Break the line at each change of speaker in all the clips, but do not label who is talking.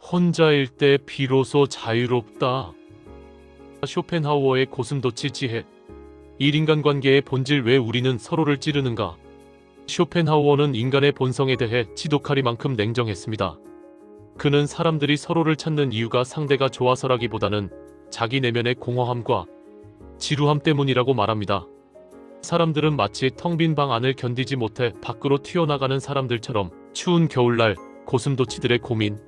혼자일 때 비로소 자유롭다. 쇼펜하우어의 고슴도치 지혜. 1인간 관계의 본질. 왜 우리는 서로를 찌르는가? 쇼펜하우어는 인간의 본성에 대해 지독하리만큼 냉정했습니다. 그는 사람들이 서로를 찾는 이유가 상대가 좋아서라기보다는 자기 내면의 공허함과 지루함 때문이라고 말합니다. 사람들은 마치 텅 빈 방 안을 견디지 못해 밖으로 튀어나가는 사람들처럼 추운 겨울날 고슴도치들의 고민.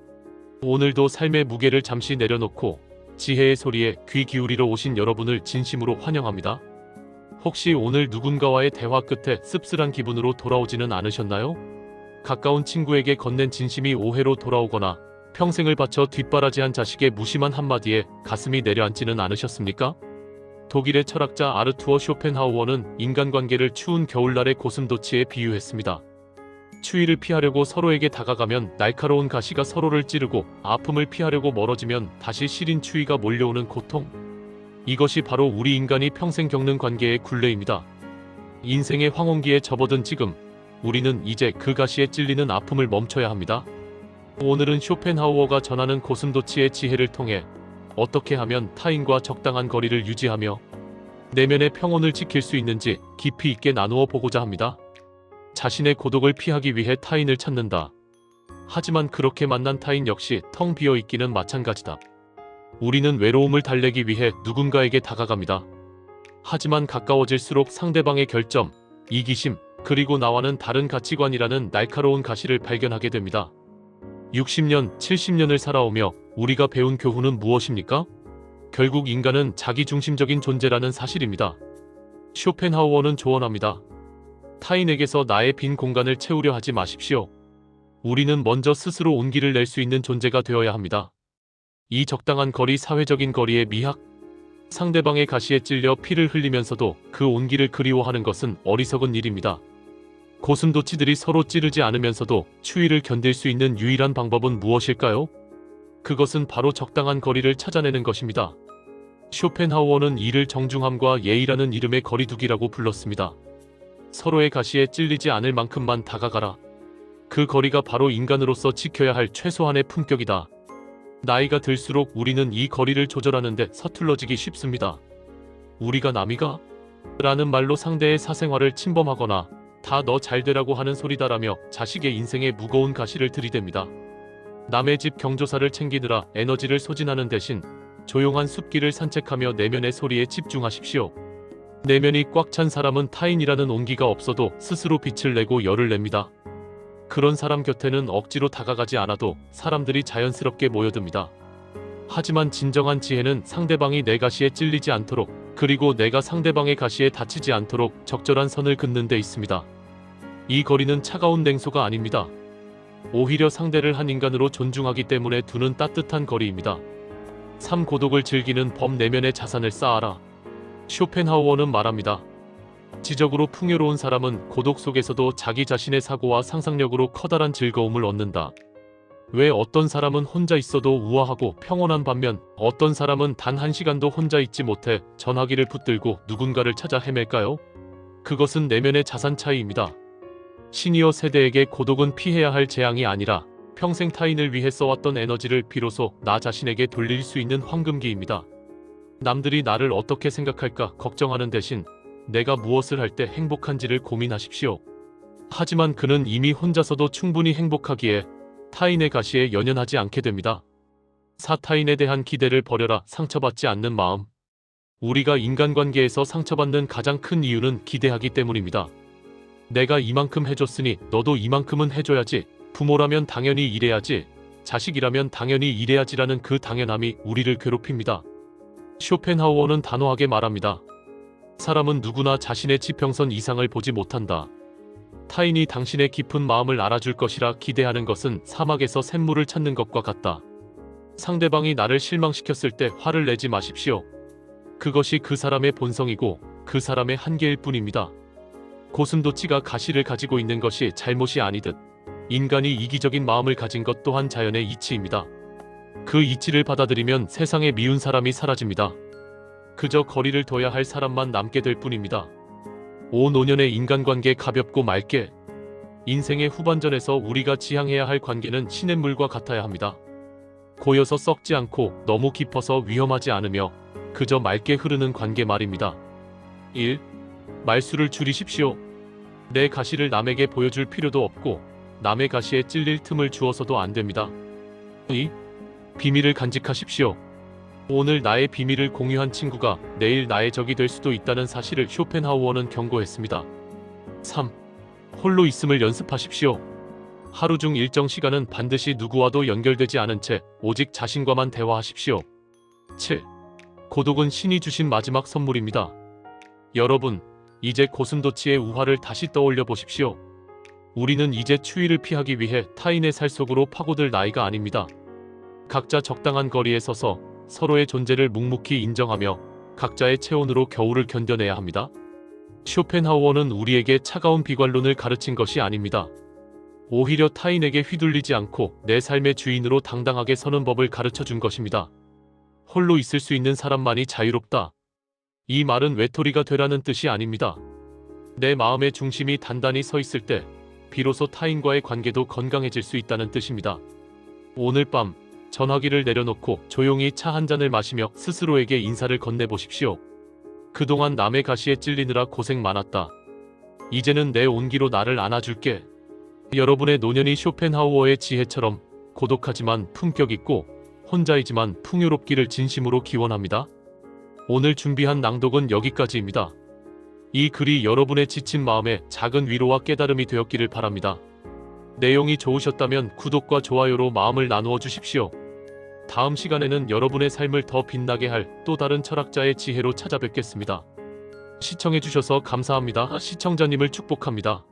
오늘도 삶의 무게를 잠시 내려놓고 지혜의 소리에 귀 기울이러 오신 여러분을 진심으로 환영합니다. 혹시 오늘 누군가와의 대화 끝에 씁쓸한 기분으로 돌아오지는 않으셨나요? 가까운 친구에게 건넨 진심이 오해로 돌아오거나 평생을 바쳐 뒷바라지한 자식의 무심한 한마디에 가슴이 내려앉지는 않으셨습니까? 독일의 철학자 아르투어 쇼펜하우어는 인간관계를 추운 겨울날의 고슴도치에 비유했습니다. 추위를 피하려고 서로에게 다가가면 날카로운 가시가 서로를 찌르고, 아픔을 피하려고 멀어지면 다시 시린 추위가 몰려오는 고통. 이것이 바로 우리 인간이 평생 겪는 관계의 굴레입니다. 인생의 황혼기에 접어든 지금, 우리는 이제 그 가시에 찔리는 아픔을 멈춰야 합니다. 오늘은 쇼펜하우어가 전하는 고슴도치의 지혜를 통해 어떻게 하면 타인과 적당한 거리를 유지하며 내면의 평온을 지킬 수 있는지 깊이 있게 나누어 보고자 합니다. 자신의 고독을 피하기 위해 타인을 찾는다. 하지만 그렇게 만난 타인 역시 텅 비어 있기는 마찬가지다. 우리는 외로움을 달래기 위해 누군가에게 다가갑니다. 하지만 가까워질수록 상대방의 결점, 이기심, 그리고 나와는 다른 가치관이라는 날카로운 가시를 발견하게 됩니다. 60년, 70년을 살아오며 우리가 배운 교훈은 무엇입니까? 결국 인간은 자기중심적인 존재라는 사실입니다. 쇼펜하우어는 조언합니다. 타인에게서 나의 빈 공간을 채우려 하지 마십시오. 우리는 먼저 스스로 온기를 낼 수 있는 존재가 되어야 합니다. 이 적당한 거리, 사회적인 거리의 미학. 상대방의 가시에 찔려 피를 흘리면서도 그 온기를 그리워하는 것은 어리석은 일입니다. 고슴도치들이 서로 찌르지 않으면서도 추위를 견딜 수 있는 유일한 방법은 무엇일까요? 그것은 바로 적당한 거리를 찾아내는 것입니다. 쇼펜하우어는 이를 정중함과 예의라는 이름의 거리두기라고 불렀습니다. 서로의 가시에 찔리지 않을 만큼만 다가가라. 그 거리가 바로 인간으로서 지켜야 할 최소한의 품격이다. 나이가 들수록 우리는 이 거리를 조절하는데 서툴러지기 쉽습니다. 우리가 남이가? 라는 말로 상대의 사생활을 침범하거나 다 너 잘되라고 하는 소리다라며 자식의 인생에 무거운 가시를 들이댑니다. 남의 집 경조사를 챙기느라 에너지를 소진하는 대신 조용한 숲길을 산책하며 내면의 소리에 집중하십시오. 내면이 꽉 찬 사람은 타인이라는 온기가 없어도 스스로 빛을 내고 열을 냅니다. 그런 사람 곁에는 억지로 다가가지 않아도 사람들이 자연스럽게 모여듭니다. 하지만 진정한 지혜는 상대방이 내 가시에 찔리지 않도록, 그리고 내가 상대방의 가시에 다치지 않도록 적절한 선을 긋는 데 있습니다. 이 거리는 차가운 냉소가 아닙니다. 오히려 상대를 한 인간으로 존중하기 때문에 두는 따뜻한 거리입니다. 삶 고독을 즐기는 법. 내면의 자산을 쌓아라. 쇼펜하우어는 말합니다. 지적으로 풍요로운 사람은 고독 속에서도 자기 자신의 사고와 상상력으로 커다란 즐거움을 얻는다. 왜 어떤 사람은 혼자 있어도 우아하고 평온한 반면 어떤 사람은 단 한 시간도 혼자 있지 못해 전화기를 붙들고 누군가를 찾아 헤맬까요? 그것은 내면의 자산 차이입니다. 시니어 세대에게 고독은 피해야 할 재앙이 아니라 평생 타인을 위해 써왔던 에너지를 비로소 나 자신에게 돌릴 수 있는 황금기입니다. 남들이 나를 어떻게 생각할까 걱정하는 대신 내가 무엇을 할 때 행복한지를 고민하십시오. 하지만 그는 이미 혼자서도 충분히 행복하기에 타인의 가시에 연연하지 않게 됩니다. 타인에 대한 기대를 버려라. 상처받지 않는 마음. 우리가 인간관계에서 상처받는 가장 큰 이유는 기대하기 때문입니다. 내가 이만큼 해줬으니 너도 이만큼은 해줘야지. 부모라면 당연히 이래야지. 자식이라면 당연히 이래야지라는 그 당연함이 우리를 괴롭힙니다. 쇼펜하우어는 단호하게 말합니다. 사람은 누구나 자신의 지평선 이상을 보지 못한다. 타인이 당신의 깊은 마음을 알아줄 것이라 기대하는 것은 사막에서 샘물을 찾는 것과 같다. 상대방이 나를 실망시켰을 때 화를 내지 마십시오. 그것이 그 사람의 본성이고 그 사람의 한계일 뿐입니다. 고슴도치가 가시를 가지고 있는 것이 잘못이 아니듯 인간이 이기적인 마음을 가진 것 또한 자연의 이치입니다. 그 이치를 받아들이면 세상에 미운 사람이 사라집니다. 그저 거리를 둬야 할 사람만 남게 될 뿐입니다. 오 노년의 인간관계 가볍고 맑게. 인생의 후반전에서 우리가 지향해야 할 관계는 시냇물과 같아야 합니다. 고여서 썩지 않고 너무 깊어서 위험하지 않으며 그저 맑게 흐르는 관계 말입니다. 1. 말수를 줄이십시오. 내 가시를 남에게 보여줄 필요도 없고 남의 가시에 찔릴 틈을 주어서도 안 됩니다. 2. 비밀을 간직하십시오. 오늘 나의 비밀을 공유한 친구가 내일 나의 적이 될 수도 있다는 사실을 쇼펜하우어는 경고했습니다. 3. 홀로 있음을 연습하십시오. 하루 중 일정 시간은 반드시 누구와도 연결되지 않은 채 오직 자신과만 대화하십시오. 7. 고독은 신이 주신 마지막 선물입니다. 여러분, 이제 고슴도치의 우화를 다시 떠올려 보십시오. 우리는 이제 추위를 피하기 위해 타인의 살 속으로 파고들 나이가 아닙니다. 각자 적당한 거리에 서서 서로의 존재를 묵묵히 인정하며 각자의 체온으로 겨울을 견뎌내야 합니다. 쇼펜하우어는 우리에게 차가운 비관론을 가르친 것이 아닙니다. 오히려 타인에게 휘둘리지 않고 내 삶의 주인으로 당당하게 서는 법을 가르쳐 준 것입니다. 홀로 있을 수 있는 사람만이 자유롭다. 이 말은 외톨이가 되라는 뜻이 아닙니다. 내 마음의 중심이 단단히 서 있을 때 비로소 타인과의 관계도 건강해질 수 있다는 뜻입니다. 오늘 밤 전화기를 내려놓고 조용히 차 한 잔을 마시며 스스로에게 인사를 건네보십시오. 그동안 남의 가시에 찔리느라 고생 많았다. 이제는 내 온기로 나를 안아줄게. 여러분의 노년이 쇼펜하우어의 지혜처럼 고독하지만 품격 있고 혼자이지만 풍요롭기를 진심으로 기원합니다. 오늘 준비한 낭독은 여기까지입니다. 이 글이 여러분의 지친 마음에 작은 위로와 깨달음이 되었기를 바랍니다. 내용이 좋으셨다면 구독과 좋아요로 마음을 나누어 주십시오. 다음 시간에는 여러분의 삶을 더 빛나게 할 또 다른 철학자의 지혜로 찾아뵙겠습니다. 시청해주셔서 감사합니다. 시청자님을 축복합니다.